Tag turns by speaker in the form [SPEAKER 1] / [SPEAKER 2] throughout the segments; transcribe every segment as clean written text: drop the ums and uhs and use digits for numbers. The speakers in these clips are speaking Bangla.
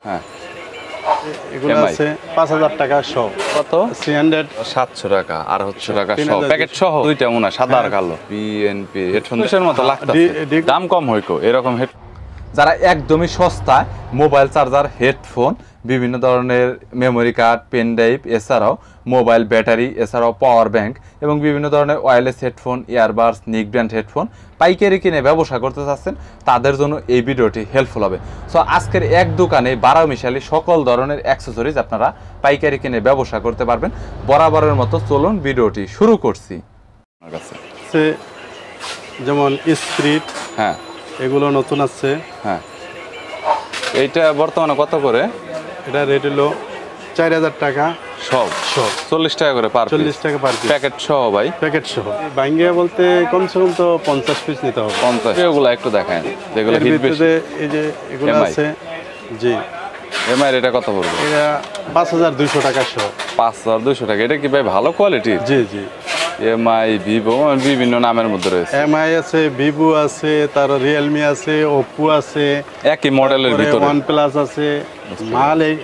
[SPEAKER 1] হ্যাঁ,
[SPEAKER 2] এগুলো আছে 5000 টাকা সহ।
[SPEAKER 1] কত?
[SPEAKER 2] 300
[SPEAKER 1] 700 টাকা আর হচ্ছে টাকা সহ, প্যাকেট সহ দুইটা মনে হয় সাদা আর কালো। বিএনপি হেডফোন এর মতো লাগতাছে, দাম কম হইকো এরকম হেড। যারা একদমই সস্তায় মোবাইল চার্জার, হেডফোন, বিভিন্ন ধরনের মেমোরি কার্ড, পেন ড্রাইভ, এছাড়াও মোবাইল ব্যাটারি, এছাড়াও পাওয়ার ব্যাংক এবং বিভিন্ন ধরনের ওয়্যারলেস হেডফোন, ইয়ারবাডস, নিক ব্র্যান্ড হেডফোন পাইকারি কিনে ব্যবসা করতে চাচ্ছেন, তাদের জন্য এই ভিডিওটি হেল্পফুল হবে। সো আজকের এক দোকানে 12 মিশালি সকল ধরনের অ্যাক্সেসরিজ আপনারা পাইকারি কিনে ব্যবসা করতে পারবেন। বরাবরের মতো চলুন ভিডিওটি শুরু করছি। আমার কাছে
[SPEAKER 2] যেমন স্প্রিট,
[SPEAKER 1] হ্যাঁ
[SPEAKER 2] এগুলো নতুন আছে।
[SPEAKER 1] হ্যাঁ, এইটা বর্তমানে কত করে?
[SPEAKER 2] এটা রেট হলো 4000 টাকা
[SPEAKER 1] সব
[SPEAKER 2] সহ।
[SPEAKER 1] 40 টাকা করে পার
[SPEAKER 2] 40 টাকা পার পিস,
[SPEAKER 1] প্যাকেট সহ ভাই।
[SPEAKER 2] প্যাকেট সহ। বাইঙ্গিয়া বলতে কমসে কম তো 50 পিস নিতে হবে।
[SPEAKER 1] 50 এগুলো একটু দেখায় যেগুলো
[SPEAKER 2] এর
[SPEAKER 1] হিট বেশি।
[SPEAKER 2] ভিতরে এই যে এগুলো
[SPEAKER 1] MI
[SPEAKER 2] আছে, জি
[SPEAKER 1] এমআই এটা কত পড়বে?
[SPEAKER 2] এটা 5200 টাকা সহ।
[SPEAKER 1] 5200 টাকা। এটা কি ভাই ভালো কোয়ালিটি?
[SPEAKER 2] জি জি।
[SPEAKER 1] এমআই, ভিভো বিভিন্ন নামের মধ্যে রয়েছে।
[SPEAKER 2] এমআই আছে, ভিভো আছে, তার রিয়েলমি আছে, ওপ্পো আছে,
[SPEAKER 1] একই মডেলের ভিতরে
[SPEAKER 2] OnePlus আছে। মাল এই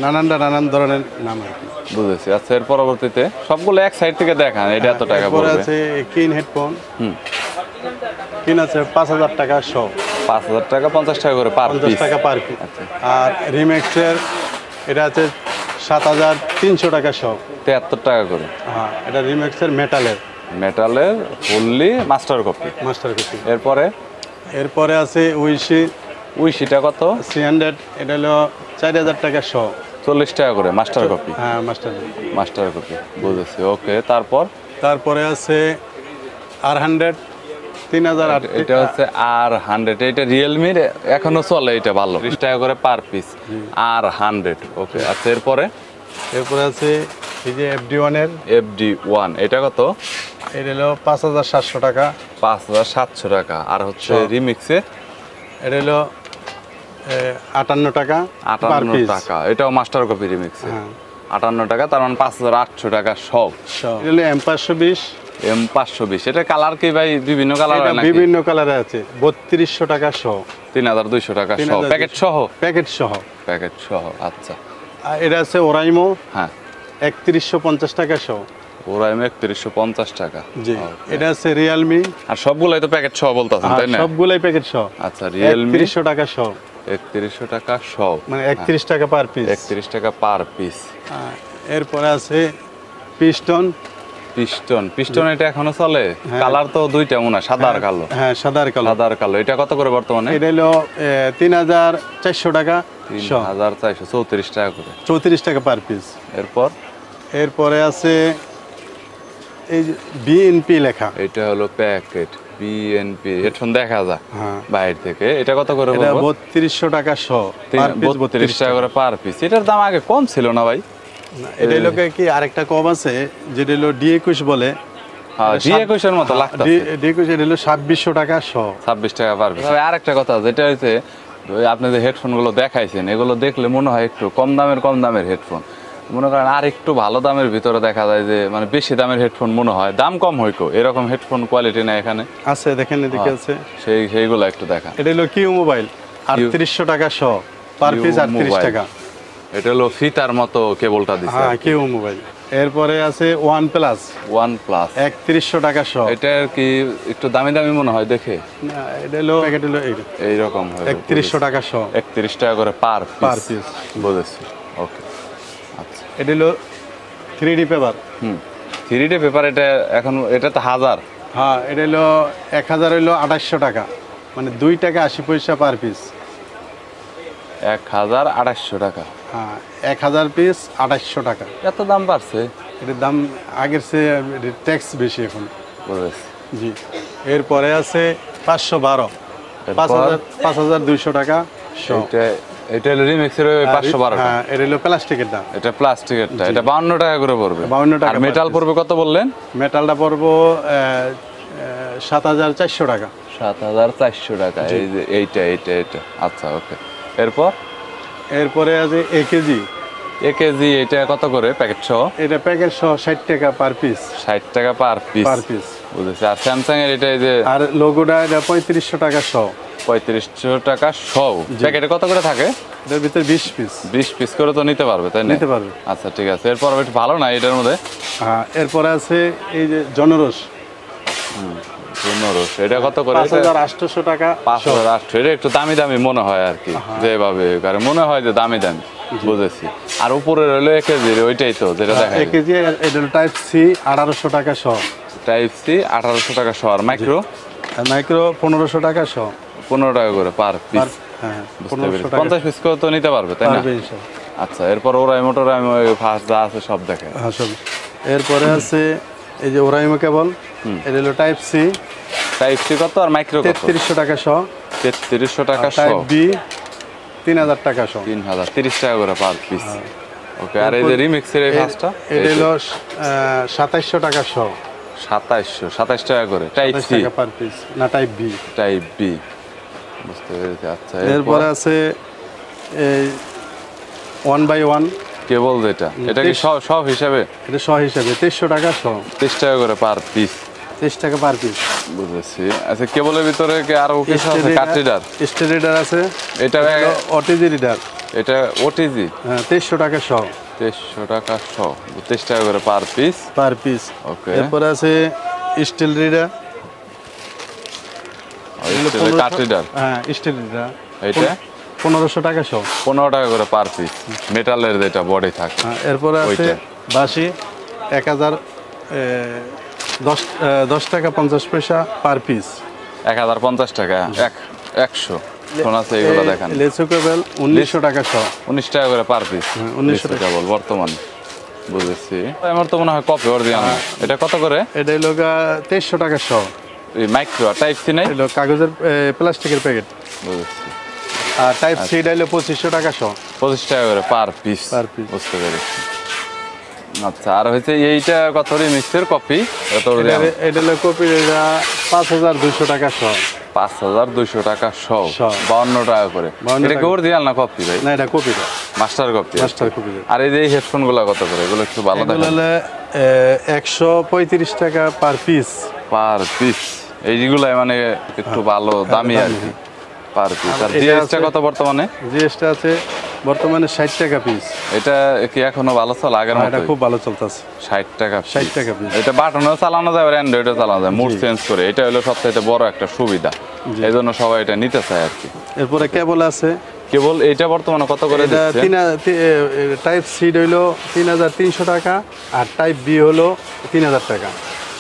[SPEAKER 2] নানান ধরনের নাম আছে।
[SPEAKER 1] বুঝেছি। আচ্ছা, এর পরবর্তীতে সবগুলো এক সাইড থেকে দেখান। এটা এত টাকা
[SPEAKER 2] এরপরে
[SPEAKER 1] পড়বে।
[SPEAKER 2] আছে কিন হেডফোন।
[SPEAKER 1] হুম,
[SPEAKER 2] কিন আছে 5000 টাকা সহ।
[SPEAKER 1] 5000 টাকা, 50 টাকা করে পার
[SPEAKER 2] 50
[SPEAKER 1] পিস।
[SPEAKER 2] টাকা পার পিস।
[SPEAKER 1] আচ্ছা,
[SPEAKER 2] আর রিম্যাক্সের এটা আছে 7300 টাকা সহ।
[SPEAKER 1] 73 টাকা করে।
[SPEAKER 2] হ্যাঁ, এটা রিম্যাক্সের
[SPEAKER 1] মেটালের fully master copy.
[SPEAKER 2] Master copy.
[SPEAKER 1] এরপরে
[SPEAKER 2] আছে উইশি।
[SPEAKER 1] উইশিটা কত?
[SPEAKER 2] 300, এটা হলো 4000 টাকা সহ।
[SPEAKER 1] 40 টাকা করে মাস্টার কপি।
[SPEAKER 2] হ্যাঁ,
[SPEAKER 1] মাস্টার কপি, বুঝেছি। ওকে,
[SPEAKER 2] তারপরে আছে R100 3000।
[SPEAKER 1] এটা হচ্ছে R100। এটা রিয়েলমির এখনো চলে, এটা ভালো। 30 টাকা করে পার পিস R100। ওকে, আচ্ছা
[SPEAKER 2] এরপরে আছে এই যে FD1 এর
[SPEAKER 1] FD1। এটা কত?
[SPEAKER 2] এটা হলো 5700 টাকা।
[SPEAKER 1] 5700 টাকা। আর হচ্ছে রিমিক্সে
[SPEAKER 2] এটা হলো 58 টাকা।
[SPEAKER 1] 58 টাকা। এটাও মাস্টার কপি রিমিক্সে।
[SPEAKER 2] হ্যাঁ,
[SPEAKER 1] 58 টাকা, তার মানে 5800 টাকা সব।
[SPEAKER 2] এটা হলো M520।
[SPEAKER 1] M520। এটা কালার কি ভাই বিভিন্ন কালার হয় নাকি?
[SPEAKER 2] বিভিন্ন কালারে আছে। 3200 টাকা সহ।
[SPEAKER 1] 3200 টাকা সহ, প্যাকেট সহ। প্যাকেট সহ। আচ্ছা,
[SPEAKER 2] আর এটা আছে ওরাইমো।
[SPEAKER 1] হ্যাঁ,
[SPEAKER 2] 3150 টাকা সহ।
[SPEAKER 1] ওরাইম 3150 টাকা।
[SPEAKER 2] জি। এটা আছে রিয়েলমি।
[SPEAKER 1] আর সবগুলাই তো প্যাকেট সহ বলতাছেন, তাই না?
[SPEAKER 2] সবগুলাই প্যাকেট সহ।
[SPEAKER 1] আচ্ছা, রিয়েলমি
[SPEAKER 2] 3100 টাকা সহ।
[SPEAKER 1] 3100 টাকা সহ,
[SPEAKER 2] মানে 31 টাকা পার পিস।
[SPEAKER 1] 31 টাকা পার পিস।
[SPEAKER 2] এরপরে আছে পিস্টন।
[SPEAKER 1] পিস্টন এটা এখনো চলে? কালার তো দুইটা মনে হয়, সাদা আর কালো।
[SPEAKER 2] হ্যাঁ, সাদা আর কালো।
[SPEAKER 1] এটা কত করে বর্তমানে?
[SPEAKER 2] এটা হলো 3400 টাকা।
[SPEAKER 1] 3400, 34 টাকা করে।
[SPEAKER 2] 34 টাকা পার পিস। এরপরে আছে এই যে বিএনপি লেখা।
[SPEAKER 1] এটা হলো প্যাকেট বিএনপি হেডফোন দেখা যায় বাইরে থেকে। এটা কত করে?
[SPEAKER 2] এটা 3200 টাকা সহ।
[SPEAKER 1] 32 টাকা করে পার পিস। এটার দাম আগে কম ছিল না ভাই?
[SPEAKER 2] এটা লোকে কি আরেকটা কম আছে, যেটা হলো D21 বলে।
[SPEAKER 1] হ্যাঁ, D21 এর মতো লাগতাছে।
[SPEAKER 2] D21 এটা হলো 2600 টাকা সহ।
[SPEAKER 1] 26 টাকা পার পিস। আরেকটা কথা, যেটা হচ্ছে আপনি যে হেডফোনগুলো দেখাইছেন, এগুলো দেখলে মনে হয় একটু কম দামের হেডফোন। মনে করেন আর একটু ভালো দামের ভিতরে দেখা যায় যে মানে বেশি দামের হেডফোন মনে হয়, দাম কম হইকো এরকম হেডফোন কোয়ালিটি না এখানে
[SPEAKER 2] আছে। দেখেন এদিকে আছে,
[SPEAKER 1] সেইগুলো একটু দেখা।
[SPEAKER 2] এটা হলো কিউ মোবাইল 3800 টাকা সহ, পার পিস 38 টাকা।
[SPEAKER 1] এটা হলো ফিতার মতো কেবলটা দিছে।
[SPEAKER 2] হ্যাঁ, কিউ মোবাইল। এরপরে আছে OnePlus 3100 টাকা সহ।
[SPEAKER 1] এটা কি একটু দামি মনে হয় দেখে?
[SPEAKER 2] না, এটা হলো প্যাকেট হলো
[SPEAKER 1] এইরকম
[SPEAKER 2] 3100 টাকা সহ।
[SPEAKER 1] 31 টাকা করে পার পিস। বুঝেছি। ওকে, আচ্ছা।
[SPEAKER 2] এটা হলো 3D পেপার।
[SPEAKER 1] 3D paper. এটা তো 1000।
[SPEAKER 2] হ্যাঁ, এটা হলো 1000 হলো 2800 টাকা, মানে 2 টাকা 80 পয়সা পার পিস।
[SPEAKER 1] 1200 টাকা।
[SPEAKER 2] হ্যাঁ, 1000 পিস 2800 টাকা।
[SPEAKER 1] এত দাম বাড়ছে?
[SPEAKER 2] এটার দাম আগের চেয়ে ট্যাক্স বেশি এখন।
[SPEAKER 1] বুঝেছি।
[SPEAKER 2] জি। এরপরে আছে 512, 5200 টাকা।
[SPEAKER 1] এটা হলো রিমিক্সের 512 টাকা।
[SPEAKER 2] হ্যাঁ, এটা হলো প্লাস্টিকের দাম।
[SPEAKER 1] এটা প্লাস্টিকেরটা, এটা 52 টাকা করে পড়বে।
[SPEAKER 2] 52 টাকা।
[SPEAKER 1] আর মেটাল পড়বে কত বললেন?
[SPEAKER 2] মেটালটা পড়বো 7400 টাকা।
[SPEAKER 1] 7400 টাকা। এই যে এইটা। আচ্ছা, ওকে। এরপরে
[SPEAKER 2] আছে AKG।
[SPEAKER 1] এটা কত করে প্যাকেট সহ?
[SPEAKER 2] এটা প্যাকেট সহ 60 টাকা পার পিস।
[SPEAKER 1] 60 টাকা পার পিস।
[SPEAKER 2] বুঝেছি।
[SPEAKER 1] আর স্যামসাং এর এটা এই যে
[SPEAKER 2] আর লোগোটা এটা 3500 টাকা সহ।
[SPEAKER 1] 3500 টাকা সহ। প্যাকেটে কত করে থাকে?
[SPEAKER 2] এটার ভিতরে 20 পিস।
[SPEAKER 1] 20 পিস করে তো নিতে পারবে, তাই না?
[SPEAKER 2] নিতে পারবে।
[SPEAKER 1] আচ্ছা ঠিক আছে। এরপর একটু ভালো না এটার মধ্যে?
[SPEAKER 2] হ্যাঁ, এরপরে আছে এই যে জনরস।
[SPEAKER 1] জনরস, এটা কত করে?
[SPEAKER 2] 5800 টাকা।
[SPEAKER 1] 5800। এটা একটু দামি দামি মনে হয় আর কি, যেভাবে কারণ মনে হয় যে দামি দামি। বুঝেছি। আর উপরে রইলো 1 কেজির, ওইটাই তো যেটা দেখা
[SPEAKER 2] 1 কেজি। এটা টাইপ সি 1800 টাকা সহ।
[SPEAKER 1] টাইপ সি 1800 টাকা সহ। আর মাইক্রো?
[SPEAKER 2] মাইক্রো 1500 টাকা সহ।
[SPEAKER 1] 15 টাকা করে পার পিস।
[SPEAKER 2] হ্যাঁ,
[SPEAKER 1] 1500 টাকা। 50 পিস করে তো নিতে পারবে, তাই না?
[SPEAKER 2] পারবে ইনশাআল্লাহ।
[SPEAKER 1] আচ্ছা, এরপর ওরাইমো টোরাইমো ফার্স্ট যা আছে সব দেখে।
[SPEAKER 2] হ্যাঁ, সব। এরপরে আছে এই যে ওরাইমো কেবল। এটা হলো টাইপ সি।
[SPEAKER 1] টাইপ সি কত আর মাইক্রো কত?
[SPEAKER 2] 3300 টাকা সহ।
[SPEAKER 1] 3300 টাকা সহ।
[SPEAKER 2] টাইপ বি 3000 টাকা সহ।
[SPEAKER 1] 3000, 30 টাকা করে পার পিস। ওকে। আর এই যে রিমিক্সের এই ফার্স্টটা?
[SPEAKER 2] এটা হলো 2700 টাকা সহ।
[SPEAKER 1] 27 টাকা করে। টাইপ
[SPEAKER 2] 27
[SPEAKER 1] সি
[SPEAKER 2] টাকা পার পিস, না টাইপ বি।
[SPEAKER 1] টাইপ বি, বুঝতে পেরেছি। আচ্ছা,
[SPEAKER 2] এরপরে আছে এই 1/1
[SPEAKER 1] কেবল যেটা, এটা কি সব হিসাবে?
[SPEAKER 2] এটা সহ হিসাবে 2300 টাকা সহ।
[SPEAKER 1] 30 টাকা করে পার পিস।
[SPEAKER 2] 23 টাকা পার পিস।
[SPEAKER 1] বুঝেছি। আচ্ছা, কেবলের ভিতরে কি আরো কিছু আছে? কাট রিডার?
[SPEAKER 2] স্টেট রিডার আছে।
[SPEAKER 1] এটা
[SPEAKER 2] ওটিজি রিডার।
[SPEAKER 1] এটা ওটিজি?
[SPEAKER 2] হ্যাঁ, 2300 টাকা সহ।
[SPEAKER 1] 2300 টাকা সহ, 23 টাকা করে পার পিস।
[SPEAKER 2] Per piece.
[SPEAKER 1] ওকে।
[SPEAKER 2] এরপরে আছে স্টিল রিডার।
[SPEAKER 1] কাট রিডার?
[SPEAKER 2] হ্যাঁ, স্টিল রিডার।
[SPEAKER 1] এটা
[SPEAKER 2] 1500 টাকা সহ।
[SPEAKER 1] 15 টাকা করে পার পিস, মেটালের যেটা বডি থাকে।
[SPEAKER 2] এরপরে আছে
[SPEAKER 1] ওইটা।
[SPEAKER 2] বাঁশি 10 টাকা 50 পয়সা পার পিস।
[SPEAKER 1] 1050 টাকা। 100 শোনা আছে এগুলো দেখান।
[SPEAKER 2] লেসু কেবল 1900 টাকা সহ।
[SPEAKER 1] 19 টাকা করে পার পিস।
[SPEAKER 2] 1900 টাকা
[SPEAKER 1] কেবল বর্তমানে। বুঝেছি। আমার তো মনে হয় কপি অরিজিনাল। এটা কত করে?
[SPEAKER 2] এটা হলো 2300 টাকা সহ।
[SPEAKER 1] এই মাইক্রো টাইপ সি নাই?
[SPEAKER 2] এটা কাগজের প্লাস্টিকের প্যাকেট।
[SPEAKER 1] বুঝেছি।
[SPEAKER 2] আর টাইপ সি এটা হলো 2500 টাকা সহ।
[SPEAKER 1] 25 টাকা করে পার পিস।
[SPEAKER 2] Per piece.
[SPEAKER 1] বুঝতে পেরেছি। আচ্ছা, আর হচ্ছে এইটা কত? রিমিক্সের কপি কত?
[SPEAKER 2] এটা হলো কপি, এটা 5200 টাকা সহ।
[SPEAKER 1] 5200 টাকা সহ।
[SPEAKER 2] সহ।
[SPEAKER 1] 52 টাকা করে।
[SPEAKER 2] 52
[SPEAKER 1] এটা কি অরিজিনাল না কপি ভাই?
[SPEAKER 2] না, এটা কপিটা।
[SPEAKER 1] Master copy.
[SPEAKER 2] Master copy.
[SPEAKER 1] আর এই যে হেডফোন গুলো কত করে? এগুলো একটু ভালো
[SPEAKER 2] এগুলো
[SPEAKER 1] দেখেন।
[SPEAKER 2] হলো 135 টাকা পার পিস।
[SPEAKER 1] Per piece. এইগুলো মানে একটু ভালো দামি আর কি, পার পিস। আর জিএসটা কত বর্তমানে?
[SPEAKER 2] জিএসটা আছে বর্তমানে 60 টাকা পিস।
[SPEAKER 1] এটা কি এখনো ভালো চলে আগের মতো?
[SPEAKER 2] এটা খুব ভালো চলতেছে।
[SPEAKER 1] 60 টাকা
[SPEAKER 2] 60 টাকা পিস।
[SPEAKER 1] এটা বাটনও চালানো যায় আর অ্যান্ড্রয়েডও চালানো যায়, মুড চেঞ্জ করে। এটা হলো সবথেকে বড় একটা সুবিধা, এই জন্য সবাই এটা নিতে চায় আর কি।
[SPEAKER 2] এরপরে কেবল আছে।
[SPEAKER 1] কেবল এইটা বর্তমানে কত করে
[SPEAKER 2] এটা
[SPEAKER 1] দিচ্ছে?
[SPEAKER 2] টাইপ সি হইলো 3300 টাকা, আর টাইপ বি হলো 3000 টাকা।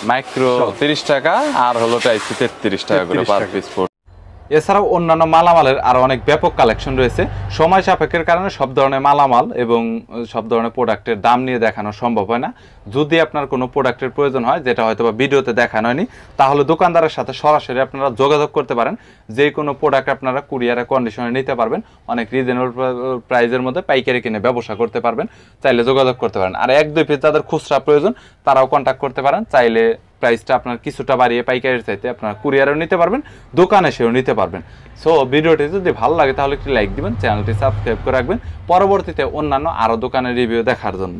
[SPEAKER 1] মাইক্রো 30 টাকা, আর হলো টাইপ সি 33 টাকা করে
[SPEAKER 2] 33
[SPEAKER 1] পার
[SPEAKER 2] টাকা।
[SPEAKER 1] পিস। এছাড়াও অন্যান্য মালামালের আরও অনেক ব্যাপক কালেকশন রয়েছে। সময় সাপেক্ষের কারণে সব ধরনের মালামাল এবং সব ধরনের প্রোডাক্টের দাম নিয়ে দেখানো সম্ভব হয় না। যদি আপনার কোনো প্রোডাক্টের প্রয়োজন হয় যেটা হয়তো বা ভিডিওতে দেখানো হয়নি, তাহলে দোকানদারের সাথে সরাসরি আপনারা যোগাযোগ করতে পারেন। যে কোনো প্রোডাক্ট আপনারা কুরিয়ারে কন্ডিশনে নিতে পারবেন, অনেক রিজনেবল প্রাইসের মধ্যে পাইকারি কিনে ব্যবসা করতে পারবেন। চাইলে যোগাযোগ করতে পারেন। আর 1-2 পিস যাদের খুচরা প্রয়োজন তারাও কন্ট্যাক্ট করতে পারেন। চাইলে প্রাইসটা আপনার কিছুটা বাড়িয়ে পাইকারির চাইতে আপনার কুরিয়ারেও নিতে পারবেন, দোকানে এসেও নিতে পারবেন। সো ভিডিওটি যদি ভালো লাগে তাহলে একটি লাইক দিবেন, চ্যানেলটি সাবস্ক্রাইব করে রাখবেন পরবর্তীতে অন্যান্য আরও দোকানের রিভিউ দেখার জন্য।